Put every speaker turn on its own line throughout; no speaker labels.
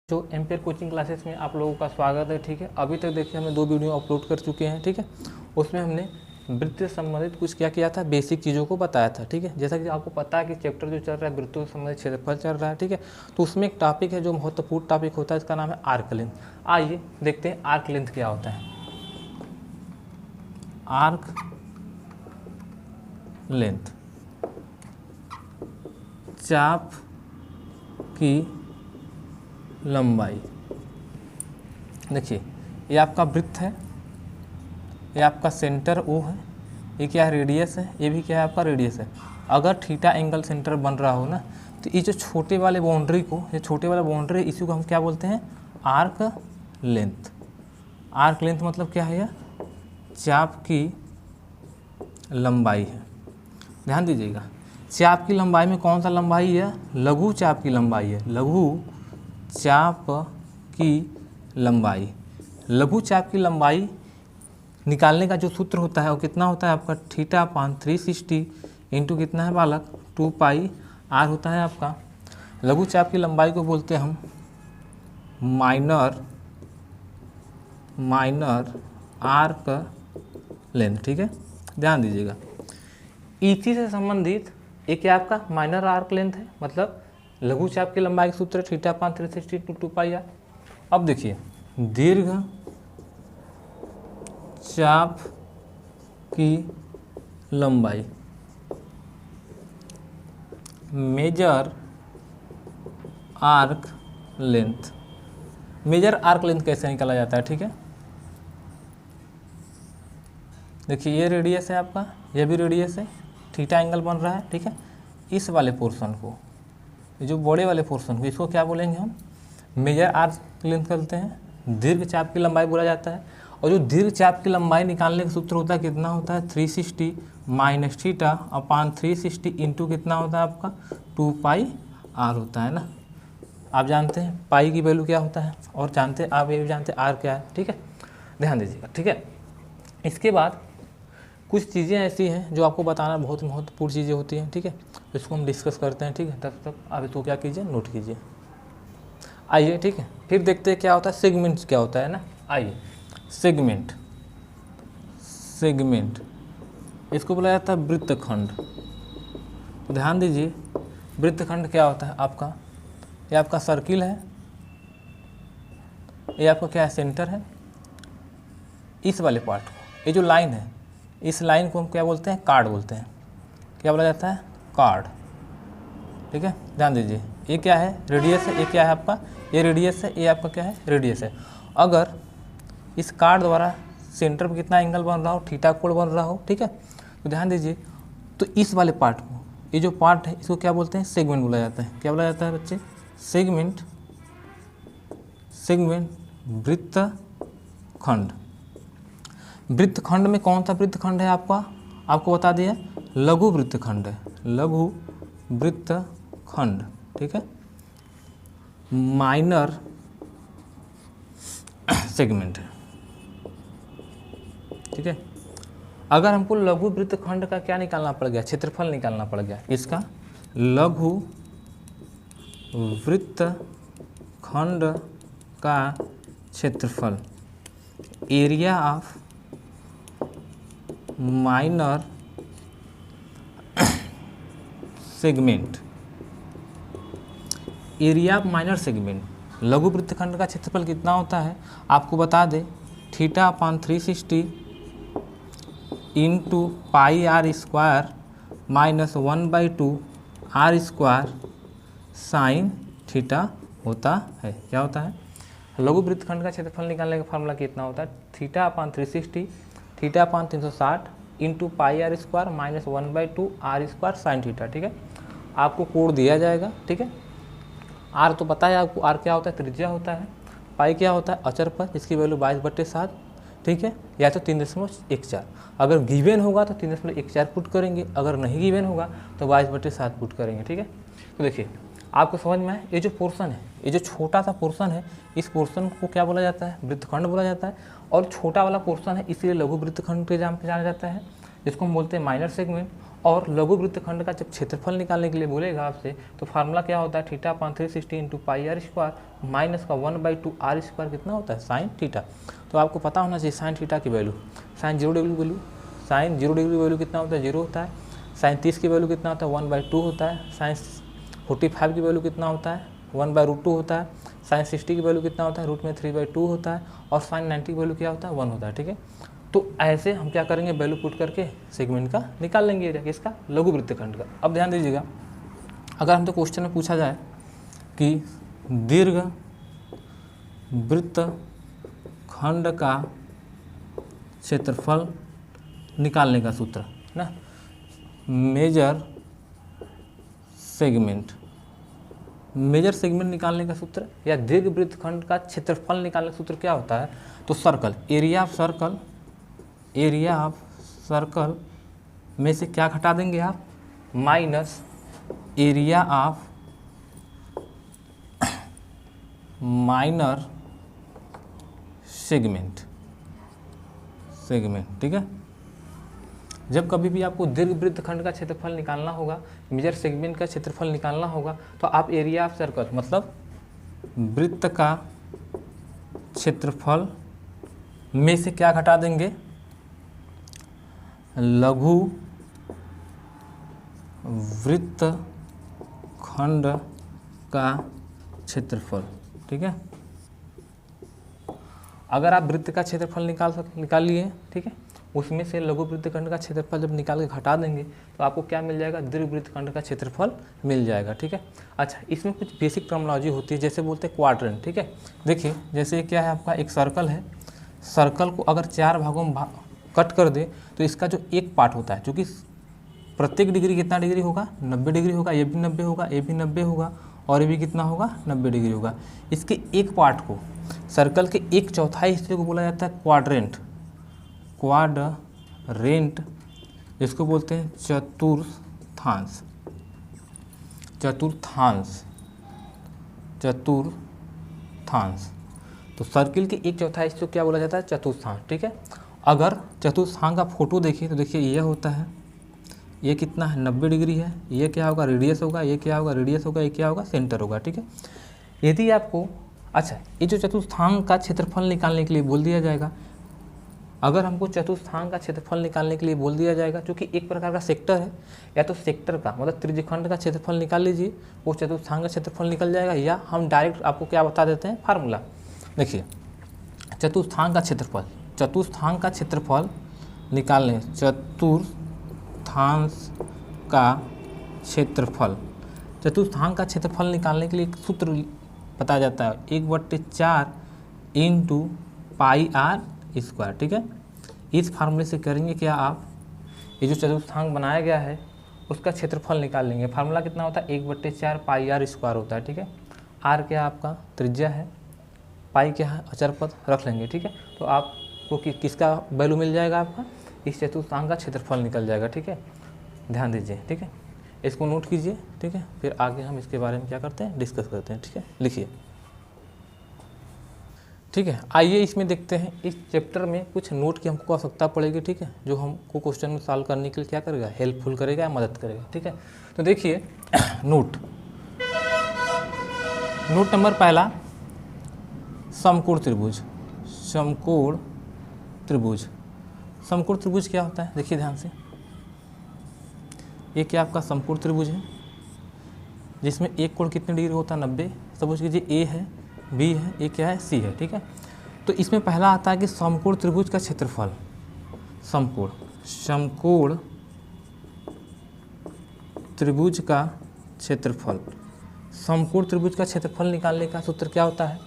जो ampere coaching classes में आप लोगों का स्वागत है। ठीक है, अभी तक देखिए हमने 2 वीडियो अपलोड कर चुके हैं। ठीक है, उसमें हमने वृत्त से संबंधित कुछ क्या किया था, बेसिक चीज़ों को बताया था। ठीक है, जैसा कि आपको पता है कि चैप्टर जो चल रहा है वृत्तों से संबंधित क्षेत्रफल चल रहा है। ठीक है, तो उसमें एक टॉपिक है जो महत्वपूर्ण टॉपिक होता है, इसका नाम है आर्क लेंथ। आइए देखते हैं आर्क लेंथ क्या होता है। आर्क लेंथ चाप की लंबाई। देखिए, ये आपका वृत्त है, ये आपका सेंटर O है, ये क्या है, रेडियस है, ये भी क्या है, आपका रेडियस है। अगर थीटा एंगल सेंटर बन रहा हो ना, तो ये जो छोटे वाले बाउंड्री को, ये छोटे वाला बाउंड्री, इसी को हम क्या बोलते हैं, आर्क लेंथ। आर्क लेंथ मतलब क्या है, यह चाप की लंबाई है। ध्यान दीजिएगा, चाप की लंबाई में कौन सा लंबाई है, लघु चाप की लंबाई है। लघु चाप की लंबाई, लघु चाप की लंबाई निकालने का जो सूत्र होता है वो कितना होता है आपका, थीटा अपान 360 इंटू कितना है बालक, 2 पाई आर होता है आपका। लघु चाप की लंबाई को बोलते हैं हम माइनर आर्क लेंथ। ठीक है, ध्यान दीजिएगा, इसी से संबंधित एक क्या आपका माइनर आर्क लेंथ है, मतलब लघु चाप की लंबाई का सूत्र theta upon 360 into 2 pi r. अब देखिए, दीर्घ चाप की लंबाई, major arc length. Major arc length कैसे निकाला जाता है, ठीक है। देखिए, ये रेडियस है आपका, ये भी रेडियस है, थीटा एंगल बन रहा है। ठीक है, इस वाले पोर्शन को, जो बड़े वाले पोर्शन को, इसको क्या बोलेंगे हम, मेजर आर्क लेंथ करते हैं। दीर्घ चाप की लंबाई बोला जाता है। और जो दीर्घ चाप की लंबाई निकालने का सूत्र होता है, कितना होता है, 360 माइनस थीटा अपान 360 इंटू कितना होता है आपका, 2 पाई आर होता है ना। आप जानते हैं पाई की वैल्यू क्या होता है, और जानते हैं आप, ये भी जानते हैं आर क्या है। ठीक है, ध्यान दीजिएगा। ठीक है, इसके बाद कुछ चीज़ें ऐसी हैं जो आपको बताना बहुत महत्वपूर्ण चीज़ें होती हैं। ठीक है, इसको हम डिस्कस करते हैं। ठीक है, तब तक आप इसको क्या कीजिए, नोट कीजिए। आइए, ठीक है, फिर देखते हैं क्या होता है, सेगमेंट क्या होता है ना। आइए, सेगमेंट इसको बोला जाता है वृत्तखंड। तो ध्यान दीजिए, वृत्तखंड क्या होता है आपका, ये आपका सर्किल है, ये आपका क्या है, सेंटर है। इस वाले पार्ट को, ये जो लाइन है, इस लाइन को हम क्या बोलते हैं, कार्ड बोलते हैं। क्या बोला जाता है, कार्ड। ठीक है, ध्यान दीजिए, ये क्या है, रेडियस है, ये क्या है आपका, ये रेडियस है, ये आपका क्या है, रेडियस है। अगर इस कार्ड द्वारा सेंटर पर कितना एंगल बन रहा हो, थीटा कोण बन रहा हो। ठीक है, तो ध्यान दीजिए, तो इस वाले पार्ट को, ये जो पार्ट है, इसको क्या बोलते हैं, सेगमेंट बोला जाता है। क्या बोला जाता है बच्चे, सेगमेंट वृत्तखंड। वृत्तखंड में कौन सा वृत्तखंड है आपका, आपको बता दिया, लघु वृत्तखंड है, लघु वृत्तखंड। ठीक है, माइनर सेगमेंट है। ठीक है, अगर हमको लघु वृत्तखंड का क्या निकालना पड़ गया, क्षेत्रफल निकालना पड़ गया, इसका लघु वृत्तखंड का क्षेत्रफल, area of minor segment. Area of minor segment, लघु वृत्तखंड का क्षेत्रफल कितना होता है, आपको बता दें, theta upon 360 into pi r square minus 1/2 r square sine theta होता है। क्या होता है, लघु वृत्तखंड का क्षेत्रफल निकालने का फार्मूला कितना होता है, theta upon 360, theta upon 360 into pi r square minus 1/2 r square sine theta. ठीक है, आपको कोड दिया जाएगा। ठीक है, आर तो पता है आपको, आर क्या होता है, त्रिज्या होता है। पाई क्या होता है, अचर पर, इसकी वैल्यू 22/7। ठीक है, या तो 3.14। अगर गिवन होगा तो 3.14 पुट करेंगे, अगर नहीं गिवन होगा तो 22/7 पुट करेंगे। ठीक है, तो देखिए आपको समझ में आए, ये जो पोर्शन है, ये जो छोटा सा पोर्शन है, इस पोर्शन को क्या बोला जाता है, वृत्तखंड बोला जाता है। और छोटा वाला पोर्शन है, इसलिए लघु वृत्तखंड के नाम पे जाना जाता है, जिसको हम बोलते हैं माइनर सेगमेंट। और लघु वृत्तखंड का जब क्षेत्रफल निकालने के लिए बोलेगा आपसे तो फार्मूला क्या होता है, theta upon 360 into pi r square minus का 1/2 आर स्क्वायर कितना होता है, साइन थीटा। तो आपको पता होना चाहिए साइन थीटा की value, sine 0 degree value, sine 0 degree value कितना होता है, 0 होता है। साइन 30 की वैल्यू कितना होता है, 1/2 होता है। साइन 45 की वैल्यू कितना होता है, 1/√2 होता है। साइन 60 की वैल्यू कितना होता है, रूट में 3/2 होता है। और साइन 90 की वैल्यू क्या होता है, 1 होता है। ठीक है, तो ऐसे हम क्या करेंगे, वैल्यू पुट करके सेगमेंट का निकाल लेंगे एरिया, किसका, लघु वृत्तखंड का। अब ध्यान दीजिएगा, अगर हमसे क्वेश्चन में पूछा जाए कि दीर्घ वृत्तखंड का क्षेत्रफल निकालने का सूत्र ना, मेजर सेगमेंट निकालने का सूत्र या दीर्घ वृत्तखंड का क्षेत्रफल निकालने का सूत्र क्या होता है, तो सर्कल, एरिया ऑफ सर्कल में से क्या घटा देंगे आप, minus area of minor segment. ठीक है, जब कभी भी आपको दीर्घ वृत्तखंड का क्षेत्रफल निकालना होगा, मेजर सेगमेंट का क्षेत्रफल निकालना होगा, तो आप एरिया ऑफ सर्कल मतलब वृत्त का क्षेत्रफल में से क्या घटा देंगे, लघु वृत्तखंड का क्षेत्रफल। ठीक है, अगर आप वृत्त का क्षेत्रफल निकाल लिए, ठीक है, उसमें से लघु वृत्तखंड का क्षेत्रफल जब निकाल के घटा देंगे तो आपको क्या मिल जाएगा, दीर्घ वृत्तखंड का क्षेत्रफल मिल जाएगा। ठीक है, अच्छा, इसमें कुछ बेसिक टर्मिनोलॉजी होती है, जैसे बोलते हैं क्वाड्रेंट। ठीक है, देखिए जैसे क्या है, आपका एक सर्कल है, सर्कल को अगर 4 भागों में कट कर दे तो इसका जो एक पार्ट होता है, जो कि प्रत्येक डिग्री कितना डिग्री होगा, 90 डिग्री होगा, ये भी 90 होगा, ये भी 90 होगा, और ये भी कितना होगा, 90 डिग्री होगा। इसके एक पार्ट को, सर्कल के 1/4 हिस्से को बोला जाता है क्वाड्रेंट, जिसको बोलते हैं चतुर्थांश। तो सर्किल के 1/4 हिस्से को क्या बोला जाता है, चतुर्थांश। ठीक है, अगर चतुर्थांश का फोटो देखिए तो देखिए ये होता है, ये कितना है, 90 डिग्री है, ये क्या होगा, रेडियस होगा, ये क्या होगा, रेडियस होगा, ये क्या होगा, सेंटर होगा। ठीक है, यदि आपको, अच्छा, ये जो चतुर्थांश का क्षेत्रफल निकालने के लिए बोल दिया जाएगा, अगर हमको चतुर्थांश का क्षेत्रफल निकालने के लिए बोल दिया जाएगा, क्योंकि एक प्रकार का सेक्टर है, या तो सेक्टर का मतलब त्रिज्यखंड का क्षेत्रफल निकाल लीजिए, वो चतुर्थांश का क्षेत्रफल निकल जाएगा, या हम डायरेक्ट आपको क्या बता देते हैं, फार्मूला देखिए, चतुर्थांश का क्षेत्रफल निकालने, चतुर्थांश का क्षेत्रफल निकालने के लिए एक सूत्र बताया जाता है, 1/4 इंटू पाई आर स्क्वायर। ठीक है, इस फार्मूले से करेंगे क्या, आप ये जो चतुर्थांश बनाया गया है उसका क्षेत्रफल निकाल लेंगे। फार्मूला कितना होता है, 1/4 पाई आर स्क्वायर होता है। ठीक है, आर क्या आपका त्रिज्या है, पाई क्या है, अचर पद रख लेंगे। ठीक है, तो आपको किसका वैल्यू मिल जाएगा, आपका इस चतुर्थांश का क्षेत्रफल निकल जाएगा। ठीक है, ध्यान दीजिए। ठीक है, इसको नोट कीजिए। ठीक है, फिर आगे हम इसके बारे में क्या करते हैं, डिस्कस करते हैं। ठीक है, लिखिए। ठीक है, आइए इसमें देखते हैं, इस चैप्टर में कुछ नोट की हमको आवश्यकता पड़ेगी। ठीक है, जो हमको क्वेश्चन में सॉल्व करने के लिए क्या करेगा, हेल्पफुल करेगा या मदद करेगा। ठीक है, तो देखिए नोट नंबर पहला, समकोण त्रिभुज क्या होता है, देखिए ध्यान से, ये क्या आपका समकोण त्रिभुज है, जिसमें एक कोण कितने डिग्री होता है, 90। सपोज कीजिए ए है, बी है, ये क्या है, सी है। ठीक है, तो इसमें पहला आता है कि समकोण त्रिभुज का क्षेत्रफल, समकोण त्रिभुज का क्षेत्रफल निकालने का सूत्र क्या होता है,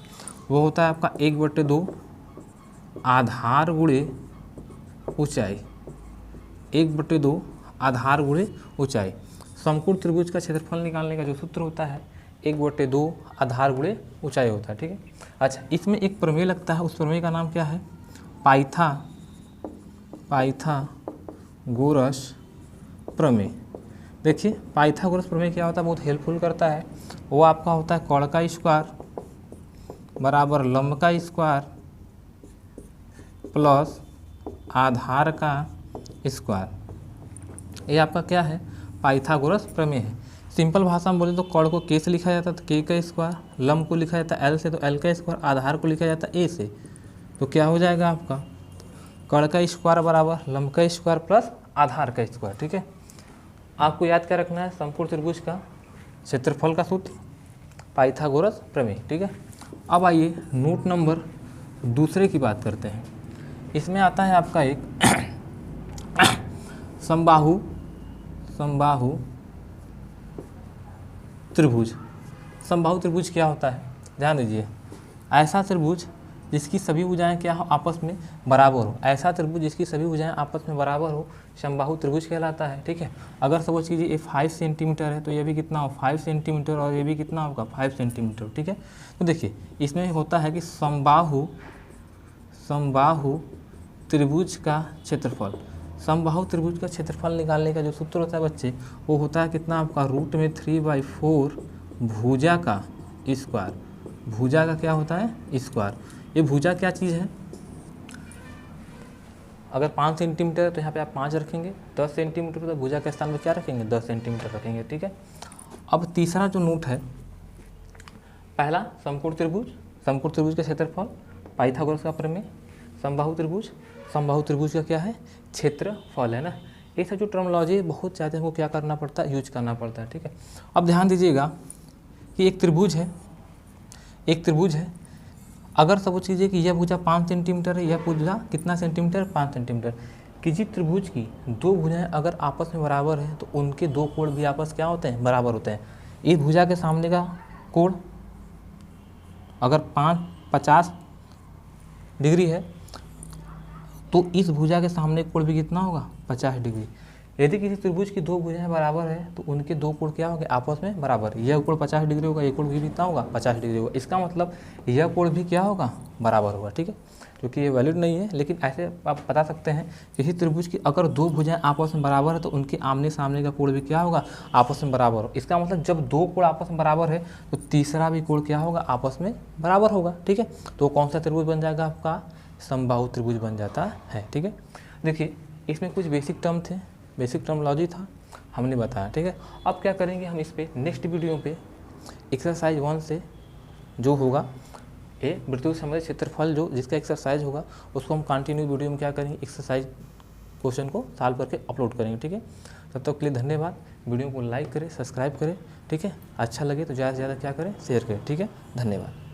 वो होता है आपका 1/2 आधार गुणे ऊंचाई, 1/2 आधार गुणे ऊंचाई। समकोण त्रिभुज का क्षेत्रफल निकालने का जो सूत्र होता है 1/2 आधार गुणे ऊंचाई होता है। ठीक है, अच्छा, इसमें एक प्रमेय लगता है, उस प्रमेय का नाम क्या है, पाइथागोरस प्रमेय। देखिए पाइथागोरस प्रमेय क्या होता है, बहुत हेल्पफुल करता है। वो आपका होता है कोण का स्क्वायर बराबर लंब का स्क्वायर प्लस आधार का स्क्वायर। ये आपका क्या है, पाइथागोरस प्रमेय है। सिंपल भाषा में बोले तो कर्ण को के से लिखा जाता है तो के का स्क्वायर, लंब को लिखा जाता है एल से तो एल का स्क्वायर, आधार को लिखा जाता है ए से, तो क्या हो जाएगा आपका कर्ण का स्क्वायर बराबर लंब का स्क्वायर प्लस आधार का स्क्वायर। ठीक है, आपको याद क्या रखना है, समकोण त्रिभुज का क्षेत्रफल का सूत्र, पाइथागोरस प्रमेय। ठीक है, अब आइए नोट नंबर दूसरे की बात करते हैं। इसमें आता है आपका एक समबाहु त्रिभुज। समबाहु त्रिभुज क्या होता है, ध्यान दीजिए, ऐसा त्रिभुज जिसकी सभी भुजाएं क्या हो, आपस में बराबर हो। ऐसा त्रिभुज जिसकी सभी भुजाएं आपस में बराबर हो समबाहु त्रिभुज कहलाता है। ठीक है, अगर सपोज कीजिए ये 5 सेंटीमीटर है तो ये भी कितना हो 5 सेंटीमीटर और ये भी कितना होगा 5 सेंटीमीटर। ठीक है, तो देखिए इसमें होता है कि समबाहु त्रिभुज का क्षेत्रफल, समबाहु त्रिभुज का क्षेत्रफल निकालने का जो सूत्र होता है बच्चे, वो होता है कितना आपका √3/4 भुजा का स्क्वायर। भुजा का क्या होता है, स्क्वायर। ये भुजा क्या चीज़ है, अगर 5 सेंटीमीटर है तो यहाँ पे आप 5 रखेंगे, 10 सेंटीमीटर तो भुजा के स्थान पर क्या रखेंगे 10 सेंटीमीटर रखेंगे। ठीक है, अब तीसरा जो नोट है, पहला समकोण त्रिभुज का क्षेत्रफल, पाइथागोरस का प्रमेय, समबाहु त्रिभुज का क्या है, क्षेत्रफल है ना। ये सब जो टर्मोलॉजी बहुत ज़्यादा हमको क्या करना पड़ता है, यूज करना पड़ता है। ठीक है, अब ध्यान दीजिएगा कि एक त्रिभुज है, अगर सपोज कीजिए कि यह भुजा 5 सेंटीमीटर है, यह भुजा कितना सेंटीमीटर 5 सेंटीमीटर, किसी त्रिभुज की दो भुजाएं अगर आपस में बराबर है तो उनके दो कोण भी आपस क्या होते हैं, बराबर होते हैं। इस भुजा के सामने का कोण अगर 50 डिग्री है तो इस भुजा के सामने कोण भी कितना होगा 50 डिग्री। यदि किसी त्रिभुज की दो भुजाएं बराबर है तो उनके दो कोण क्या होंगे, आपस में बराबर। यह कोण 50 डिग्री होगा, ये कोण भी कितना होगा 50 डिग्री होगा। इसका मतलब यह कोण भी क्या होगा, बराबर होगा। ठीक है, क्योंकि ये वैलिड नहीं है, लेकिन ऐसे आप बता सकते हैं किसी त्रिभुज की अगर दो भुजाएं आपस में बराबर है तो उनके आमने सामने का कोण भी क्या होगा, आपस में बराबर हो। इसका मतलब जब दो कोण आपस में बराबर है तो तीसरा भी कोण क्या होगा, आपस में बराबर होगा। ठीक है, तो कौन सा त्रिभुज बन जाएगा, आपका समबाहु त्रिभुज बन जाता है। ठीक है, देखिए इसमें कुछ बेसिक टर्मोलॉजी था, हमने बताया। ठीक है, अब क्या करेंगे हम इस पे नेक्स्ट वीडियो पे एक्सरसाइज 1 से जो होगा ये वृत्तीय सममित क्षेत्रफल जो जिसका एक्सरसाइज होगा उसको हम कंटिन्यू वीडियो में क्या करेंगे, एक्सरसाइज क्वेश्चन को सॉल्व करके अपलोड करेंगे। ठीक है, तब तक के लिए धन्यवाद। वीडियो को लाइक करें, सब्सक्राइब करें। ठीक है, अच्छा लगे तो ज़्यादा से ज़्यादा क्या करें, शेयर करें। ठीक है, धन्यवाद।